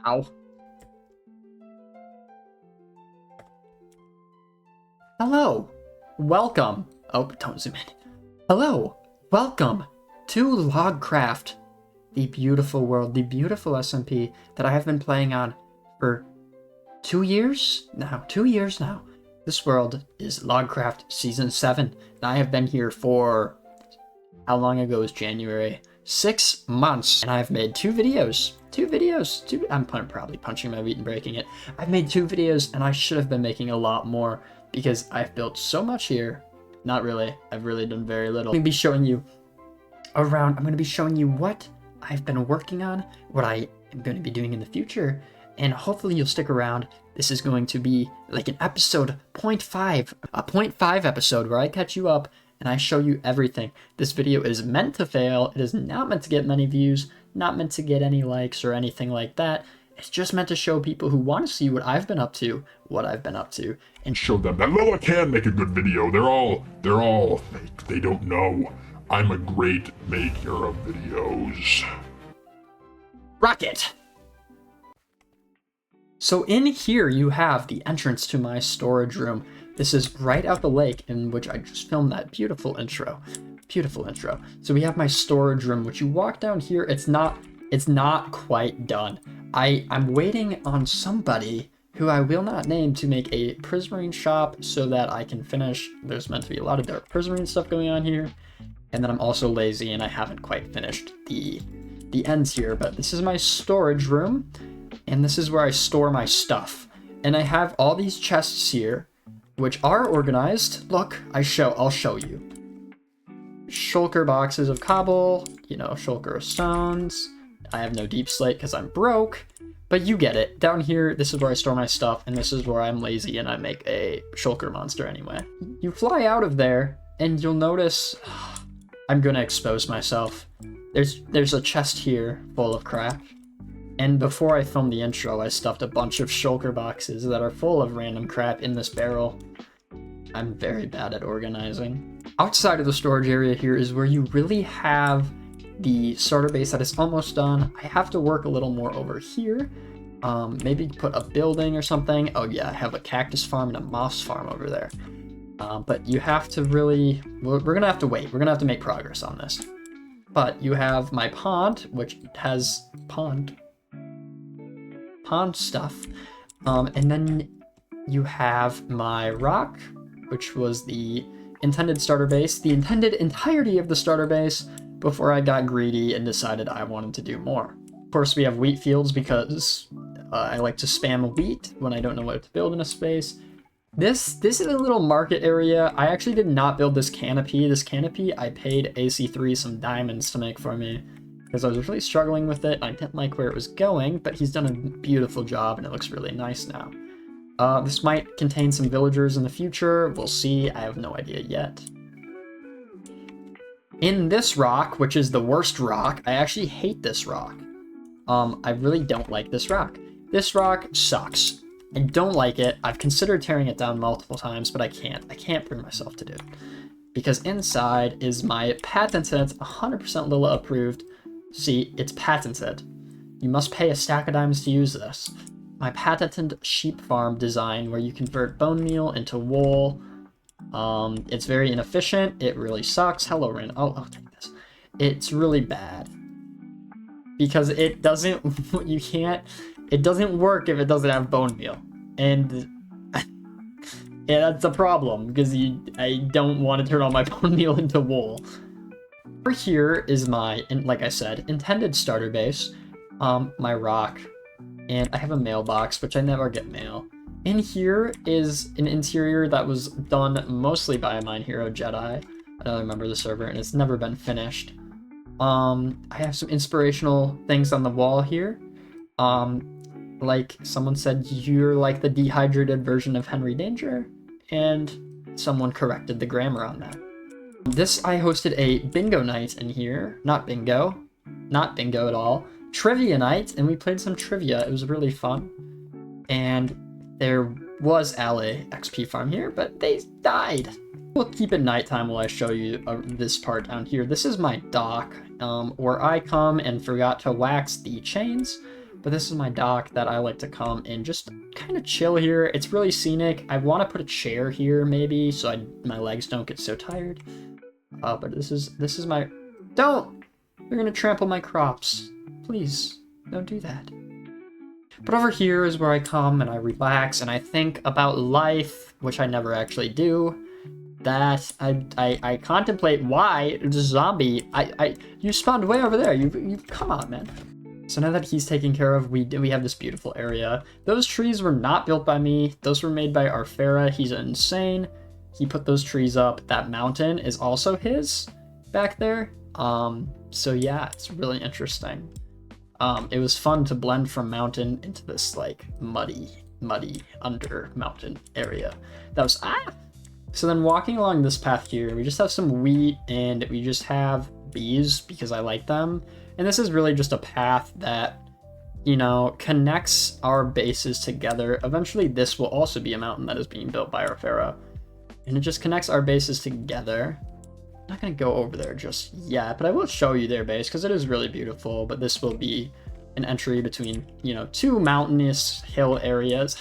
Ow. Hello. Welcome. Oh, don't zoom in. Hello. Welcome to Logcraft, the beautiful world, the beautiful SMP that I have been playing on for 2 years now. 2 years now. This world is Logcraft Season 7. And I have been here for, how long ago was January? 6 months. And I've made 2 videos. I'm probably punching my wheat and breaking it. I've made 2 videos and I should have been making a lot more because I've built so much here. Not really. I've really done very little. I'm going to be showing you around. I'm going to be showing you what I've been working on, what I am going to be doing in the future, and hopefully you'll stick around. This is going to be like an episode 0.5, a 0.5 episode where I catch you up and I show you everything. This video is meant to fail. It is not meant to get many views, not meant to get any likes or anything like that. It's just meant to show people who want to see what I've been up to, and show them that Lola can make a good video. They're all fake. They don't know. I'm a great maker of videos. Rocket! So in here you have the entrance to my storage room. This is right out the lake in which I just filmed that beautiful intro. Beautiful intro. So we have my storage room, which you walk down here. It's not quite done. I'm waiting on somebody who I will not name to make a prismarine shop so that I can finish. There's meant to be a lot of dark prismarine stuff going on here. And then I'm also lazy and I haven't quite finished the ends here, but this is my storage room and this is where I store my stuff. And I have all these chests here, which are organized. Look, I'll show you. Shulker boxes of cobble, shulker of stones. I have no deep slate because I'm broke, but you get it. Down here, this is where I store my stuff, and this is where I'm lazy and I make a shulker monster anyway. You fly out of there, and you'll notice I'm gonna expose myself. There's a chest here full of crap, and before I filmed the intro, I stuffed a bunch of shulker boxes that are full of random crap in this barrel. I'm very bad at organizing. Outside of the storage area here is where you really have the starter base that is almost done. I have to work a little more over here. Maybe put a building or something. Oh yeah, I have a cactus farm and a moss farm over there. But you have to really, we're gonna have to wait. We're gonna have to make progress on this. But you have my pond, which has pond stuff. And then you have my rock, which was the intended starter base, the intended entirety of the starter base, before I got greedy and decided I wanted to do more. Of course, we have wheat fields because I like to spam wheat when I don't know what to build in a space. This is a little market area. I actually did not build this canopy. This canopy, I paid AC3 some diamonds to make for me because I was really struggling with it. I didn't like where it was going, but he's done a beautiful job and it looks really nice now. This might contain some villagers in the future. We'll see. I have no idea yet. In this rock, which is the worst rock, I actually hate this rock. I really don't like this rock. This rock sucks. I don't like it. I've considered tearing it down multiple times, but I can't. I can't bring myself to do it. Because inside is my patented, 100% Lila approved. See, it's patented. You must pay a stack of diamonds to use this. My patented sheep farm design where you convert bone meal into wool. It's very inefficient. It really sucks. Hello, Rin. I'll take this. It's really bad. Because it doesn't, it doesn't work if it doesn't have bone meal. And yeah, that's a problem because I don't want to turn all my bone meal into wool. Over here is my, like I said, intended starter base, my rock, and I have a mailbox, which I never get mail. In here is an interior that was done mostly by a Mine Hero Jedi, another member of the server, and it's never been finished. I have some inspirational things on the wall here. Like someone said, you're like the dehydrated version of Henry Danger, and someone corrected the grammar on that. I hosted a bingo night in here. Not bingo at all. Trivia night, and we played some trivia. It was really fun. And there was LA XP farm here, but they died. We'll keep it nighttime while I show you this part down here. This is my dock, where I come and forgot to wax the chains, But this is my dock that I like to come and just kind of chill here. It's really scenic. I want to put a chair here maybe so my legs don't get so tired. But this is my... Don't! You're gonna trample my crops. Please, don't do that. But over here is where I come and I relax and I think about life, which I never actually do. That I contemplate why the zombie. You spawned way over there. You come on, man. So now that he's taken care of, we have this beautiful area. Those trees were not built by me. Those were made by Arfera. He's insane. He put those trees up. That mountain is also his back there. So yeah, it's really interesting. It was fun to blend from mountain into this like muddy under mountain area. That was So then walking along this path here, we just have some wheat and we just have bees because I like them. And this is really just a path that, you know, connects our bases together. Eventually this will also be a mountain that is being built by Arfera. And it just connects our bases together. I'm not going to go over there just yet, but I will show you their base because it is really beautiful. But this will be an entry between, you know, two mountainous hill areas.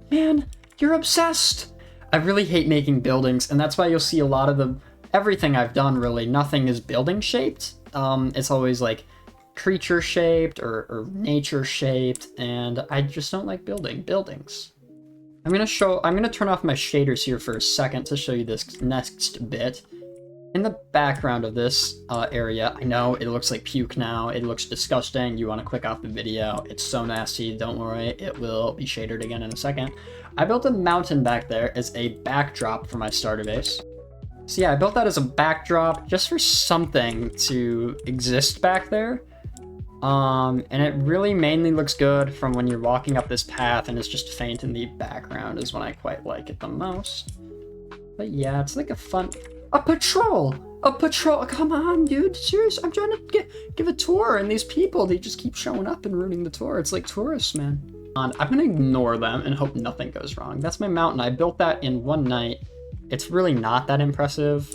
Man, you're obsessed! I really hate making buildings, and that's why you'll see a lot of everything I've done, really, nothing is building shaped. It's always like creature shaped or nature shaped, and I just don't like building buildings. I'm gonna turn off my shaders here for a second to show you this next bit. In the background of this area, I know it looks like puke now, it looks disgusting, you want to click off the video, it's so nasty, don't worry, it will be shaded again in a second. I built a mountain back there as a backdrop for my starter base. So yeah, I built that as a backdrop just for something to exist back there. And it really mainly looks good from when you're walking up this path and it's just faint in the background is when I quite like it the most. But yeah, it's like a fun... A patrol! A patrol! Come on, dude, serious? I'm trying to give a tour and these people, they just keep showing up and ruining the tour. It's like tourists, man. I'm gonna ignore them and hope nothing goes wrong. That's my mountain. I built that in one night. It's really not that impressive,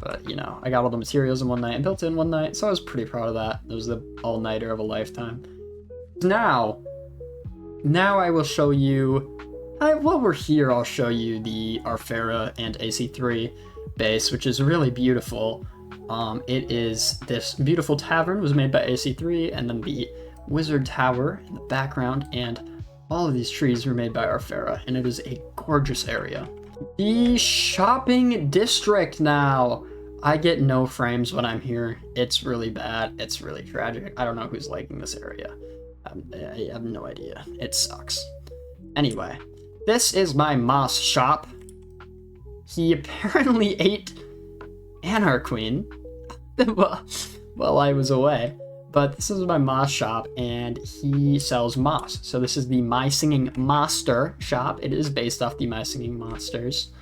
but you know, I got all the materials in one night and built it in one night, so I was pretty proud of that. It was the all-nighter of a lifetime. Now I will show you, while we're here, I'll show you the Arfera and AC3 base, which is really beautiful. It is this beautiful tavern was made by AC3, and then the Wizard Tower in the background, and all of these trees were made by Arfera, and it is a gorgeous area. The shopping district now. I get no frames when I'm here. It's really bad. It's really tragic. I don't know who's liking this area. I have no idea. It sucks. Anyway, this is my Moss shop. He apparently ate Anarqueen while I was away. But this is my Moss shop, and he sells moss. So this is the My Singing Monster shop. It is based off the My Singing Monsters.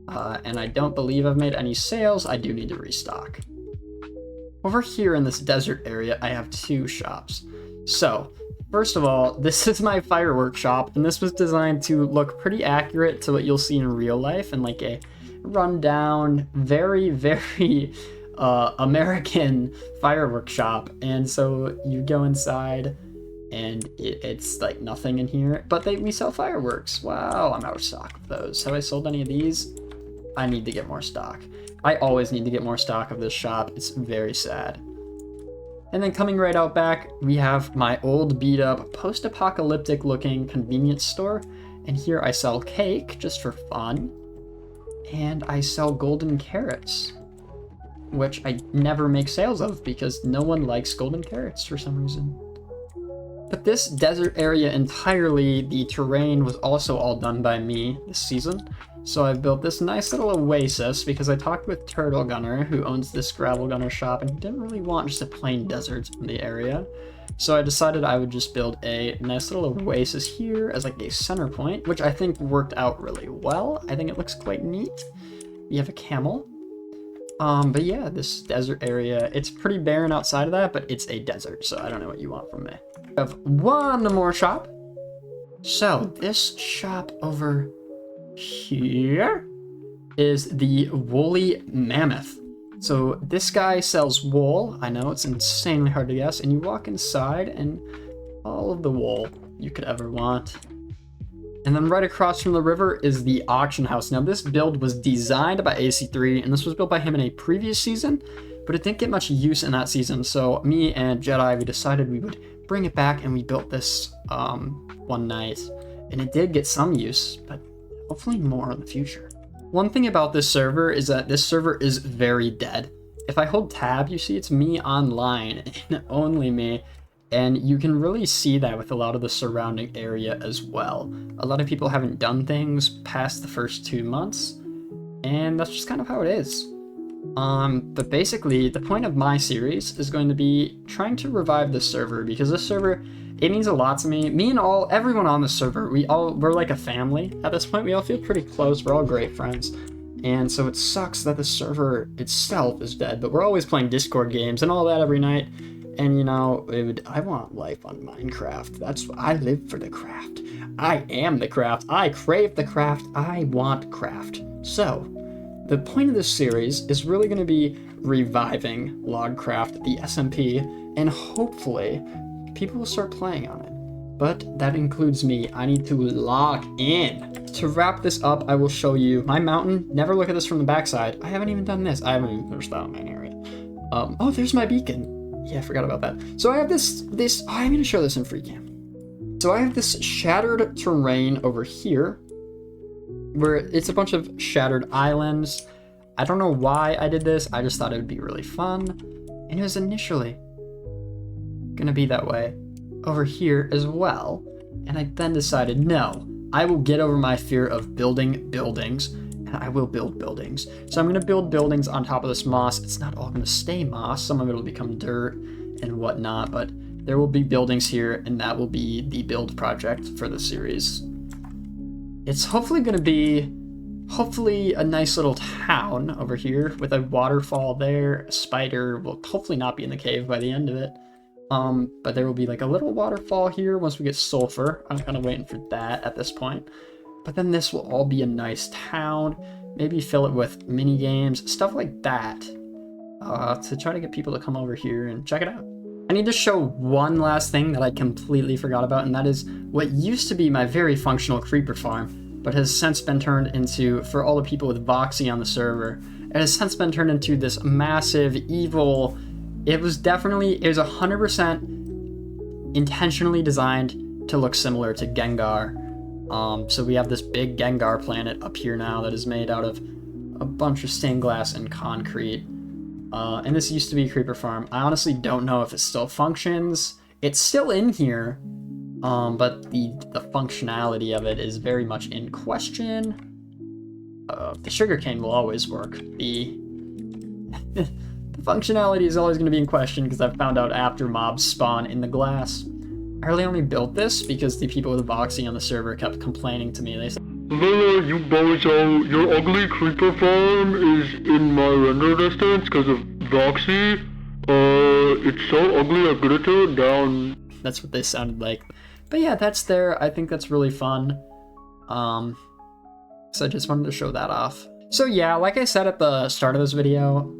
And I don't believe I've made any sales. I do need to restock. Over here in this desert area, I have two shops. So, first of all, this is my fireworks shop, and this was designed to look pretty accurate to what you'll see in real life, and like a rundown, very, very... American fireworks shop. And so you go inside and it's like nothing in here, but we sell fireworks. Wow, I'm out of stock of those. Have I sold any of these? I need to get more stock. I always need to get more stock of this shop. It's very sad. And then coming right out back, we have my old beat up post-apocalyptic looking convenience store, and here I sell cake just for fun, and I sell golden carrots, which I never make sales of because no one likes golden carrots for some reason. But this desert area entirely, the terrain was also all done by me this season. So I've built this nice little oasis because I talked with Turtle Gunner, who owns this gravel gunner shop, and he didn't really want just a plain desert in the area. So I decided I would just build a nice little oasis here as like a center point, which I think worked out really well. I think it looks quite neat. We have a camel. But yeah, this desert area, it's pretty barren outside of that, but it's a desert, so I don't know what you want from me. I have one more shop. So this shop over here is the Woolly Mammoth. So this guy sells wool. I know it's insanely hard to guess, and you walk inside and all of the wool you could ever want. And then right across from the river is the auction house. Now this build was designed by AC3, and this was built by him in a previous season, but it didn't get much use in that season. So me and Jedi, we decided we would bring it back, and we built this one night. And it did get some use, but hopefully more in the future. One thing about this server is that this server is very dead. If I hold tab, you see it's me online, and only me. And you can really see that with a lot of the surrounding area as well. A lot of people haven't done things past the first 2 months, and that's just kind of how it is. But basically, the point of my series is going to be trying to revive this server, because this server, it means a lot to me. Me and everyone on the server, we're like a family at this point. We all feel pretty close. We're all great friends. And so it sucks that the server itself is dead, but we're always playing Discord games and all that every night. And you know, I want life on Minecraft. That's what I live for, the craft. I am the craft. I crave the craft. I want craft. So, the point of this series is really going to be reviving Logcraft, the SMP, and hopefully people will start playing on it. But that includes me. I need to log in. To wrap this up, I will show you my mountain. Never look at this from the backside. I haven't even done this. I haven't even finished that main area. Oh, there's my beacon. Yeah, I forgot about that. So I have this, I'm going to show this in free cam. So I have this shattered terrain over here, where it's a bunch of shattered islands. I don't know why I did this. I just thought it would be really fun. And it was initially going to be that way over here as well. And I then decided, no, I will get over my fear of building buildings. I will build buildings. So I'm going to build buildings on top of this moss. It's not all going to stay moss. Some of it will become dirt and whatnot, but there will be buildings here, and that will be the build project for the series. It's hopefully going to be, a nice little town over here with a waterfall there. A spider will hopefully not be in the cave by the end of it. But there will be like a little waterfall here once we get sulfur. I'm kind of waiting for that at this point. But then this will all be a nice town. Maybe fill it with mini games, stuff like that, to try to get people to come over here and check it out. I need to show one last thing that I completely forgot about, and that is what used to be my very functional creeper farm, but has since been turned into, for all the people with Voxy on the server, it has since been turned into this massive, evil, it was 100% intentionally designed to look similar to Gengar. So we have this big Gengar planet up here now that is made out of a bunch of stained glass and concrete. And this used to be a creeper farm. I honestly don't know if it still functions. It's still in here, but the functionality of it is very much in question. The sugarcane will always work. The functionality is always going to be in question because I've found out after mobs spawn in the glass. I really only built this because the people with Voxy on the server kept complaining to me. They said, You bozo, your ugly creeper farm is in my render distance because of Voxy. It's so ugly I gotta tear it down. That's what they sounded like. But yeah, that's there. I think that's really fun. So I just wanted to show that off. So yeah, like I said at the start of this video,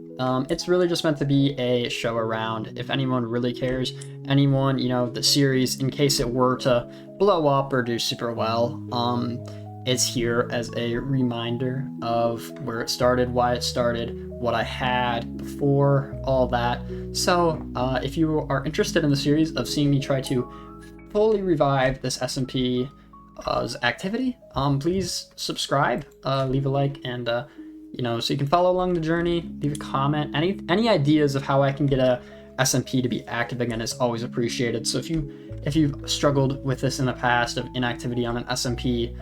it's really just meant to be a show around. If anyone really cares, anyone, you know, the series, in case it were to blow up or do super well, it's here as a reminder of where it started, why it started, what I had before, all that. So if you are interested in the series of seeing me try to fully revive this SMP activity, please subscribe, leave a like, and you know, so you can follow along the journey, leave a comment. Any ideas of how I can get a SMP to be active again is always appreciated. So if you've struggled with this in the past of inactivity on an SMP,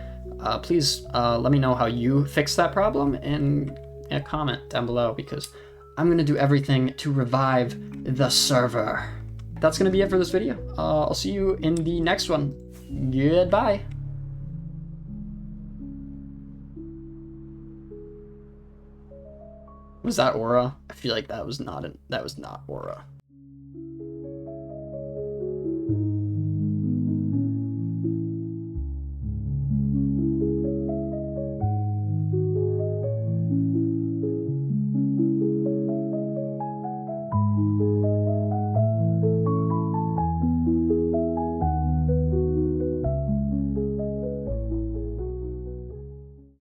please let me know how you fix that problem in a comment down below, because I'm gonna do everything to revive the server. That's gonna be it for this video. I'll see you in the next one. Goodbye. Was that Aura? I feel like that was not Aura.